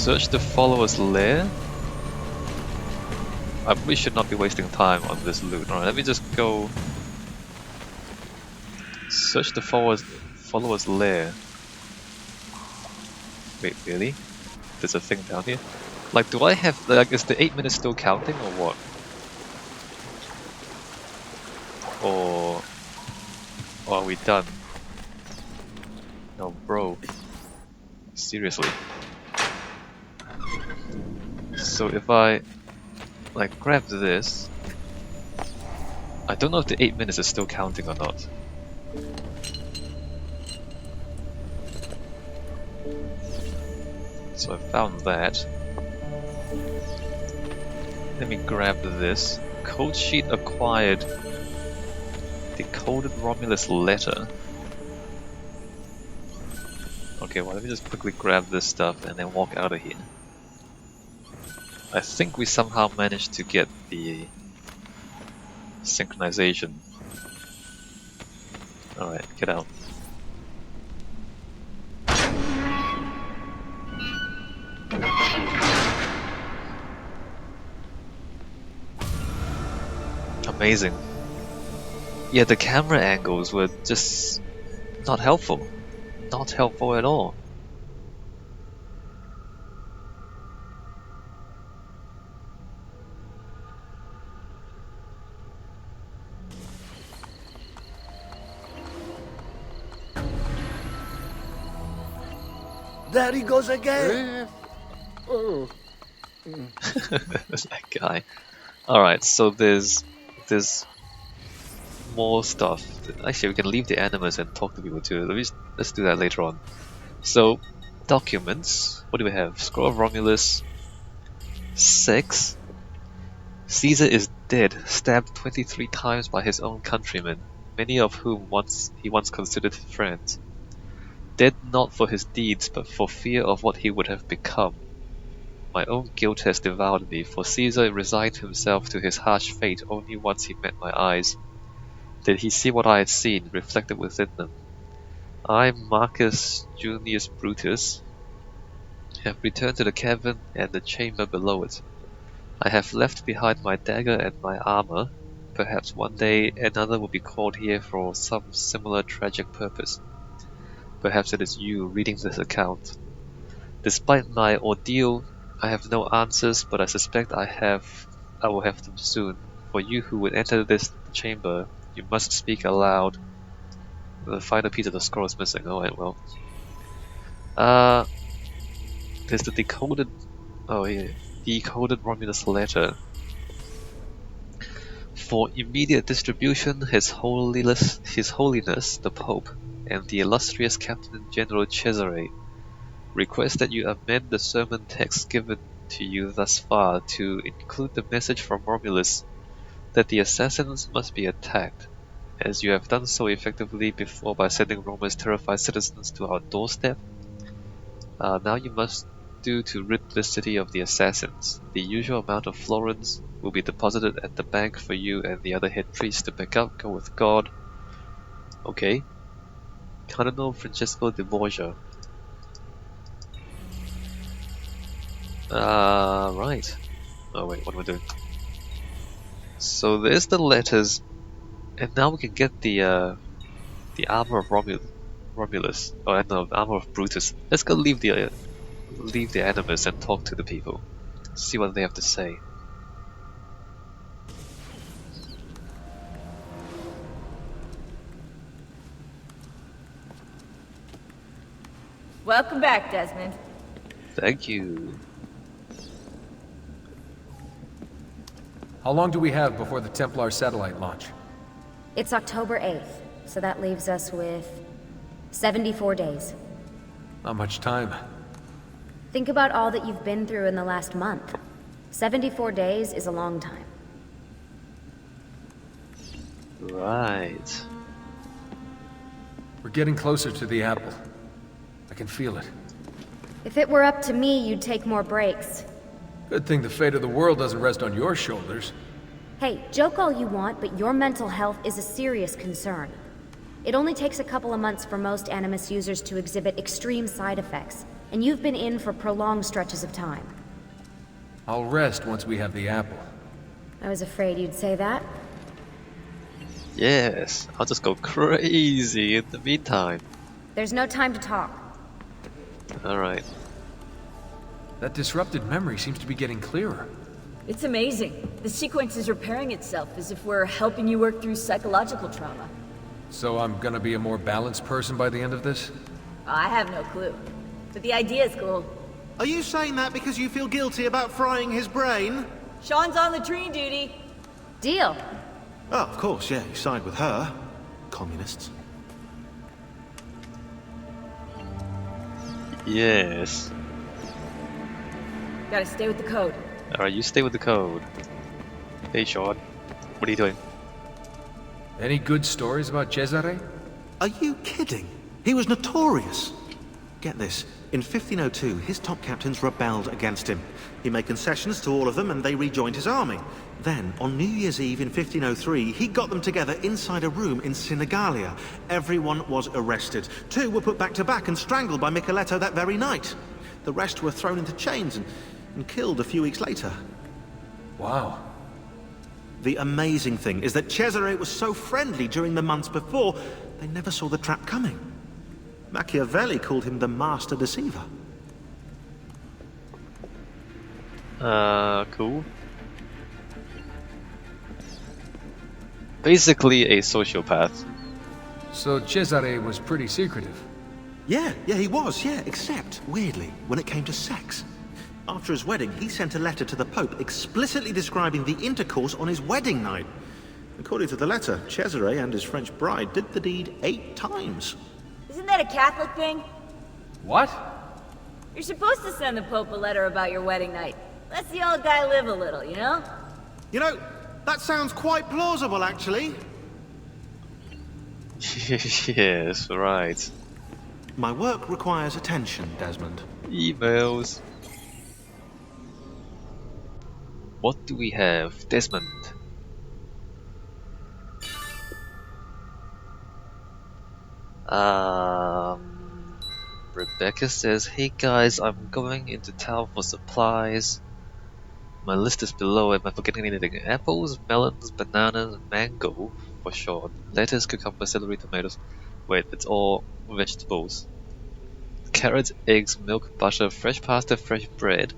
Search the follower's lair? We should not be wasting time on this loot. Alright, let me just go... Search the follower's lair. Wait, really? There's a thing down here? Like, do I have... Like, is the 8 minutes still counting or what? Or are we done? No, bro. Seriously. So if I... like, grab this... I don't know if the 8 minutes is still counting or not. So I found that. Let me grab this. Code sheet acquired. Decoded Romulus letter. Okay, well let me just quickly grab this stuff and then walk out of here. I think we somehow managed to get the synchronization. Alright, get out. Amazing. Yeah, the camera angles were just not helpful. Not helpful at all. There he goes again! Oh. That guy. Alright, so there's more stuff. Actually, we can leave the animus and talk to people too. Let's do that later on. So, documents. What do we have? Scroll of Romulus. 6. Caesar is dead, stabbed 23 times by his own countrymen, many of whom he once considered friends. Dead not for his deeds, but for fear of what he would have become. My own guilt has devoured me, for Caesar resigned himself to his harsh fate only once he met my eyes. Did he see what I had seen, reflected within them? I, Marcus Junius Brutus, have returned to the cavern and the chamber below it. I have left behind my dagger and my armor. Perhaps one day another will be called here for some similar tragic purpose. Perhaps it is you reading this account. Despite my ordeal, I have no answers, but I suspect I will have them soon. For you who would enter this chamber, you must speak aloud. The final piece of the scroll is missing. Alright, well. There's the decoded... oh yeah. Decoded Romulus letter. For immediate distribution, His Holiness the Pope, and the illustrious Captain General Cesare request that you amend the sermon text given to you thus far to include the message from Romulus that the assassins must be attacked, as you have done so effectively before by sending Roma's terrified citizens to our doorstep. Now you must do to rid the city of the assassins. The usual amount of florins will be deposited at the bank for you and the other head priests to pick up. Go with God. Okay. Cardinal Francesco de Borgia. Right. Oh wait, what am I doing? So there's the letters, and now we can get the armor of Romulus. Oh no, the armor of Brutus. Let's go leave the animus and talk to the people. See what they have to say. Welcome back, Desmond. Thank you. How long do we have before the Templar satellite launch? It's October 8th, so that leaves us with 74 days. Not much time. Think about all that you've been through in the last month. 74 days is a long time. Right. We're getting closer to the apple. I can feel it. If it were up to me, you'd take more breaks. Good thing the fate of the world doesn't rest on your shoulders. Hey, joke all you want, but your mental health is a serious concern. It only takes a couple of months for most Animus users to exhibit extreme side effects. and you've been in for prolonged stretches of time. I'll rest once we have the apple. I was afraid you'd say that. Yes, I'll just go crazy in the meantime. There's no time to talk. Alright. That disrupted memory seems to be getting clearer. It's amazing. The sequence is repairing itself as if we're helping you work through psychological trauma. So I'm gonna be a more balanced person by the end of this? I have no clue. But the idea is cool. Are you saying that because you feel guilty about frying his brain? Sean's on the tree duty. Deal. Oh, of course, yeah, you side with her. Communists. Yes. Gotta stay with the code. Alright, you stay with the code. Hey Sean, what are you doing? Any good stories about Cesare? Are you kidding? He was notorious. Get this, in 1502, his top captains rebelled against him. He made concessions to all of them and they rejoined his army. Then, on New Year's Eve in 1503, he got them together inside a room in Sinigalia. Everyone was arrested. 2 were put back to back and strangled by Micheletto that very night. The rest were thrown into chains and killed a few weeks later. Wow. The amazing thing is that Cesare was so friendly during the months before, they never saw the trap coming. Machiavelli called him the master deceiver. Cool. Basically a sociopath. So Cesare was pretty secretive. Yeah, he was, except, weirdly, when it came to sex. After his wedding, he sent a letter to the Pope explicitly describing the intercourse on his wedding night. According to the letter, Cesare and his French bride did the deed 8 times. Isn't that a Catholic thing? What? You're supposed to send the Pope a letter about your wedding night. Let the old guy live a little, you know? You know, that sounds quite plausible, actually. Yes, right. My work requires attention, Desmond. Emails. What do we have? Desmond. Rebecca says, "Hey guys, I'm going into town for supplies. My list is below. Am I forgetting anything? Apples, melons, bananas, mango, for sure. Lettuce, cucumber, celery, tomatoes. Wait, it's all vegetables. Carrots, eggs, milk, butter, fresh pasta, fresh bread.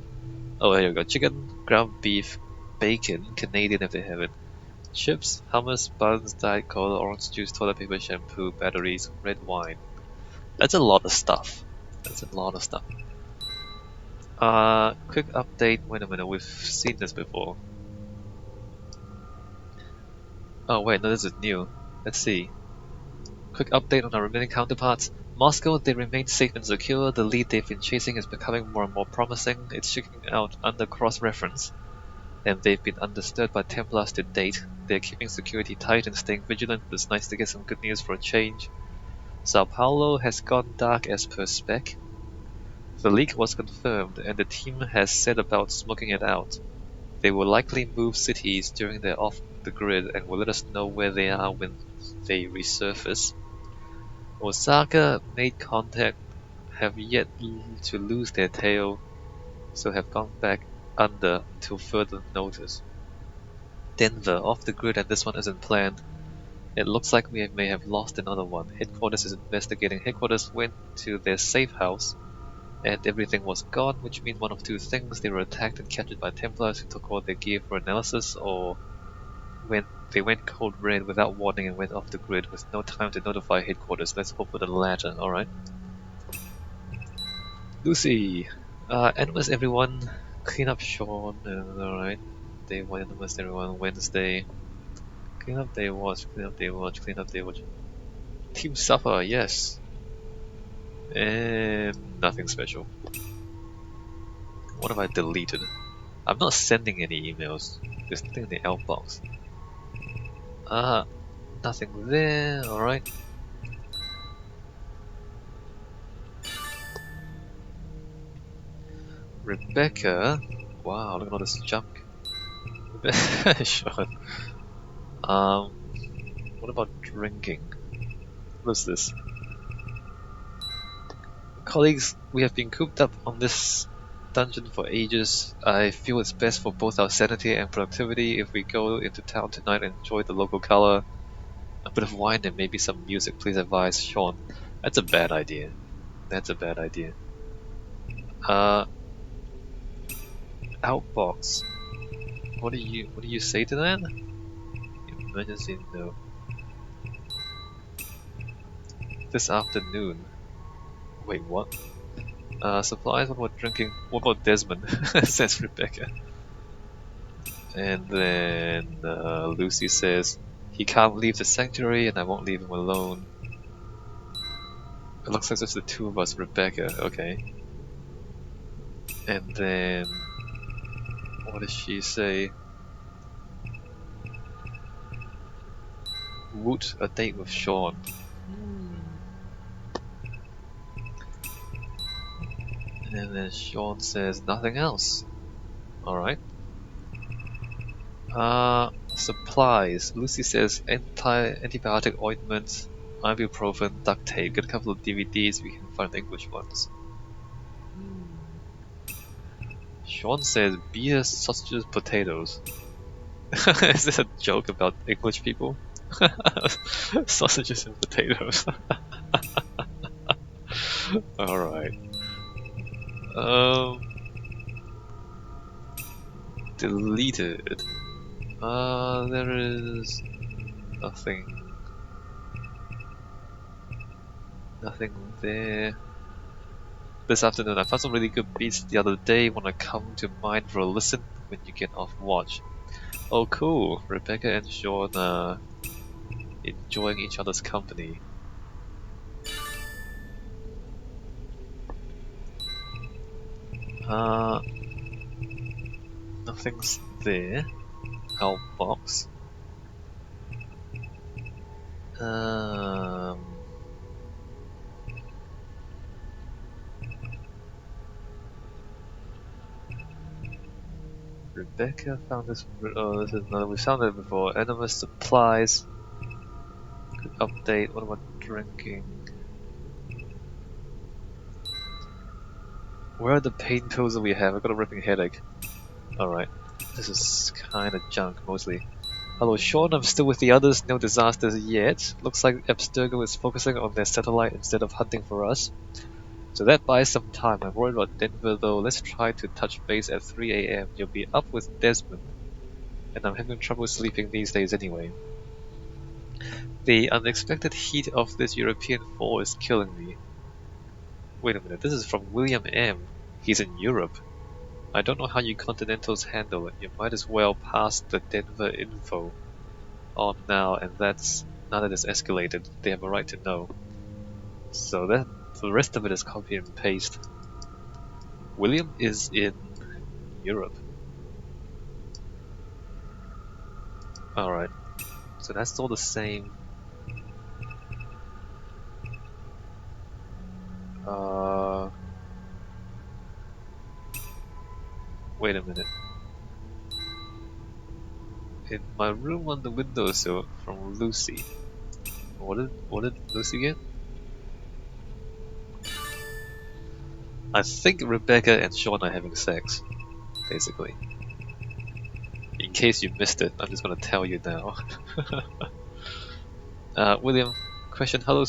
Oh, here we go. Chicken, ground beef, bacon, Canadian if they have it. Chips, hummus, buns, Diet Cola, orange juice, toilet paper, shampoo, batteries, red wine." That's a lot of stuff. Quick update. Wait a minute, we've seen this before. Oh wait, no, this is new. Let's see. Quick update on our remaining counterparts. Moscow, they remain safe and secure. The lead they've been chasing is becoming more and more promising. It's checking out under cross-reference, and they've been undisturbed by Templars to date. They're keeping security tight and staying vigilant, but it's nice to get some good news for a change. Sao Paulo has gone dark as per spec. The leak was confirmed, and the team has set about smoking it out. They will likely move cities during their off-the-grid and will let us know where they are when they resurface. Osaka made contact, have yet to lose their tail, so have gone back under until further notice. Denver, off the grid, and this one isn't planned. It looks like we may have lost another one. Headquarters is investigating. Headquarters went to their safe house, and everything was gone, which means one of two things. They were attacked and captured by Templars who took all their gear for analysis, or when they went cold red without warning and went off the grid with no time to notify headquarters. Let's hope for the latter, alright. Lucy! Animus everyone. Clean up Sean, alright. Day 1 Animus everyone. Wednesday. Clean up day watch, clean up day watch, clean up day watch. Team Suffer, yes. And nothing special. What have I deleted? I'm not sending any emails. There's nothing in the outbox. Nothing there, alright. Rebecca. Wow, look at all this junk. Sean. What about drinking? What's this? Colleagues, we have been cooped up on this dungeon for ages. I feel it's best for both our sanity and productivity if we go into town tonight and enjoy the local color. A bit of wine and maybe some music, please advise Sean. That's a bad idea. That's a bad idea. Outbox. What do you say to that? Emergency no. This afternoon. Wait, what? Supplies, what about drinking? What about Desmond? Says Rebecca. And then Lucy says, he can't leave the sanctuary and I won't leave him alone. It looks like just the two of us, Rebecca, okay. And then, what does she say? Would a date with Sean. And then Sean says nothing else. Alright. Supplies. Lucy says antibiotic ointment, ibuprofen, duct tape. Get a couple of DVDs if you can find English ones. Sean says beer, sausages, potatoes. Is this a joke about English people? Sausages and potatoes. Alright. Deleted. There is nothing there. This afternoon, I found some really good beats the other day. Wanna come to mine for a listen when you get off watch? Oh, cool. Rebecca and Sean are enjoying each other's company. Nothing's there. Outbox. Rebecca found this. Oh, this is another. We found it before. Animus supplies. Good update. What about drinking? Where are the pain pills that we have? I've got a ripping headache. Alright. This is kinda junk, mostly. Hello Sean, I'm still with the others, no disasters yet. Looks like Abstergo is focusing on their satellite instead of hunting for us. So that buys some time. I'm worried about Denver though. Let's try to touch base at 3 AM. You'll be up with Desmond. And I'm having trouble sleeping these days anyway. The unexpected heat of this European fall is killing me. Wait a minute, this is from William M. He's in Europe. I don't know how you Continentals handle it. You might as well pass the Denver info on now, and that's now that it's escalated. They have a right to know. So that the rest of it is copy and paste. William is in Europe. Alright. So that's still the same. Wait a minute. In my room on the windowsill from Lucy. What did Lucy get? I think Rebecca and Sean are having sex, basically. In case you missed it, I'm just gonna tell you now. William, question. Hello,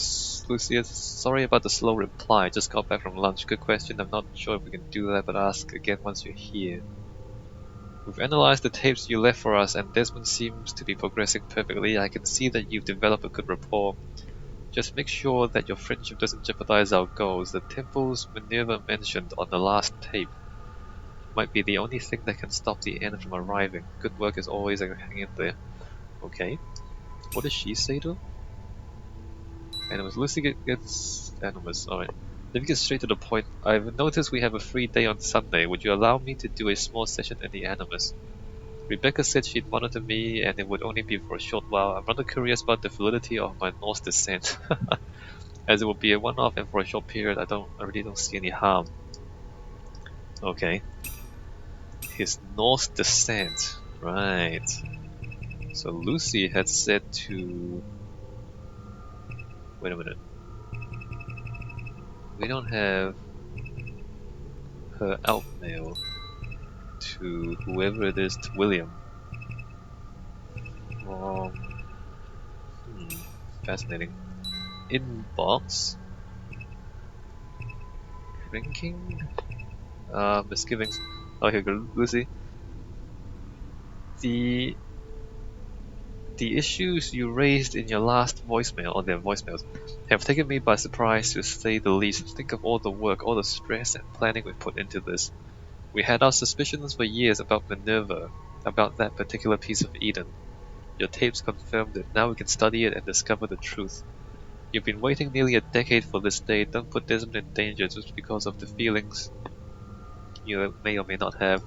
Lucy. Sorry about the slow reply. Just got back from lunch. Good question. I'm not sure if we can do that, but ask again once you're here. We've analyzed the tapes you left for us, and Desmond seems to be progressing perfectly. I can see that you've developed a good rapport. Just make sure that your friendship doesn't jeopardize our goals. The temple's maneuver mentioned on the last tape might be the only thing that can stop the end from arriving. Good work as always, and hang in there. Okay. What does she say to him? Animus. Lucy gets Animus. Alright. Let me get straight to the point. I've noticed we have a free day on Sunday. Would you allow me to do a small session in the Animus? Rebecca said she'd monitor me and it would only be for a short while. I'm rather curious about the validity of my Norse descent. As it would be a one-off and for a short period, I really don't see any harm. Okay. His Norse descent. Right. So Lucy had said to... Wait a minute. we don't have her outmail to whoever it is, to William. Um, fascinating. Inbox. Drinking. Misgivings. Okay, good, Lucy. The issues you raised in your last voicemail, or their voicemails, have taken me by surprise to say the least. Think of all the work, all the stress and planning we put into this. We had our suspicions for years about Minerva, about that particular piece of Eden. Your tapes confirmed it. Now we can study it and discover the truth. You've been waiting nearly a decade for this day. Don't put Desmond in danger just because of the feelings you may or may not have.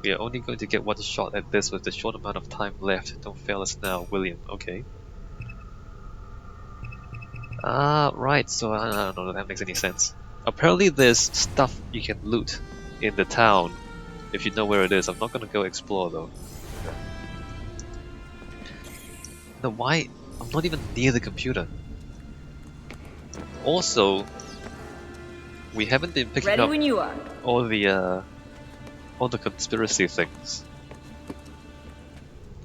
We are only going to get one shot at this with the short amount of time left. Don't fail us now, William. Okay. Right, so I don't know if that makes any sense. Apparently there's stuff you can loot in the town, if you know where it is. I'm not gonna go explore though. No, why? I'm not even near the computer. Also, we haven't been picking Ready up when you are. all the conspiracy things.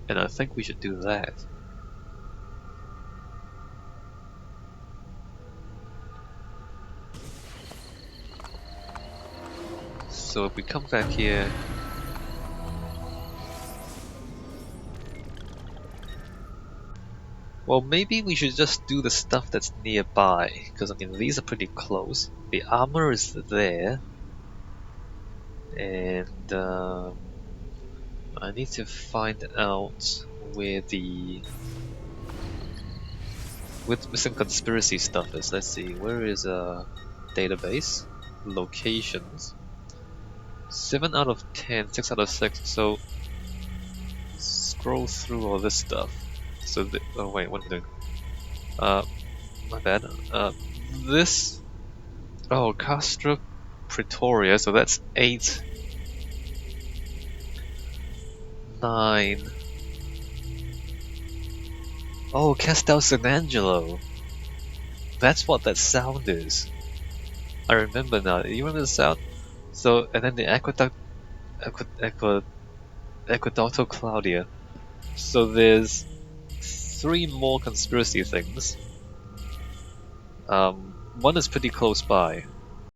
And I think we should do that. So if we come back here, well, maybe we should just do the stuff that's nearby, because I mean these are pretty close. The armor is there, and I need to find out where some conspiracy stuff is. Let's see, where is database locations? 7 out of 10, 6 out of 6. So scroll through all this stuff. So oh wait, what am I doing? My bad. This. Oh, Castra Pretoria. So that's 8, 9. Oh, Castel San Angelo. That's what that sound is. I remember now. You remember the sound? So, and then the Aqueducto Claudia. So there's 3 more conspiracy things. One is pretty close by.